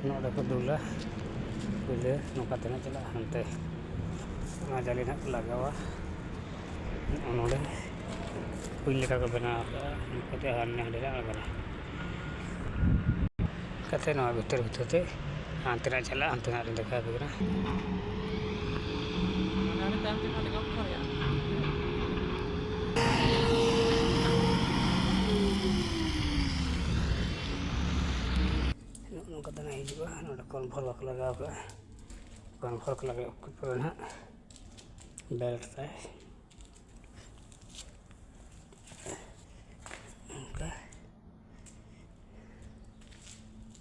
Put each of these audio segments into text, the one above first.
नोड़े को दुला पहले नौका तेना चला हनते जाली ना को लगावा नोड़े कुल लेका को बना कते हारने हंडे आगरा कते ना भीतर भीतर ते हांते ना चला हांते ना देखा बिगना नौका तेना हिजुआ नोड़े कॉन्फॉल को लगाव का कॉन्फॉल को लगे ऊपर ना बेल्ट ताय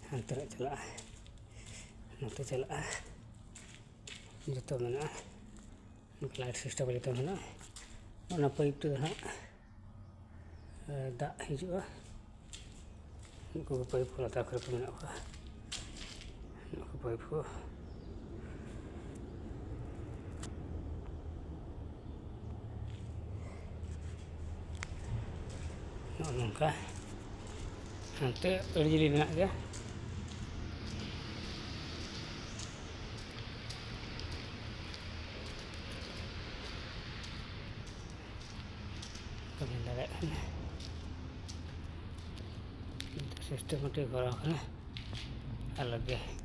हांते ना चला नोते चला जो मेना लाइट सिस्टम जो मेना पाइप तो हाँ दा हिजुआ उनको पाइप को लता कर मेना पाइप को नौका हांते अड़जिली मेना गया कभी लगा सिस्टमेटिक करा अलग है।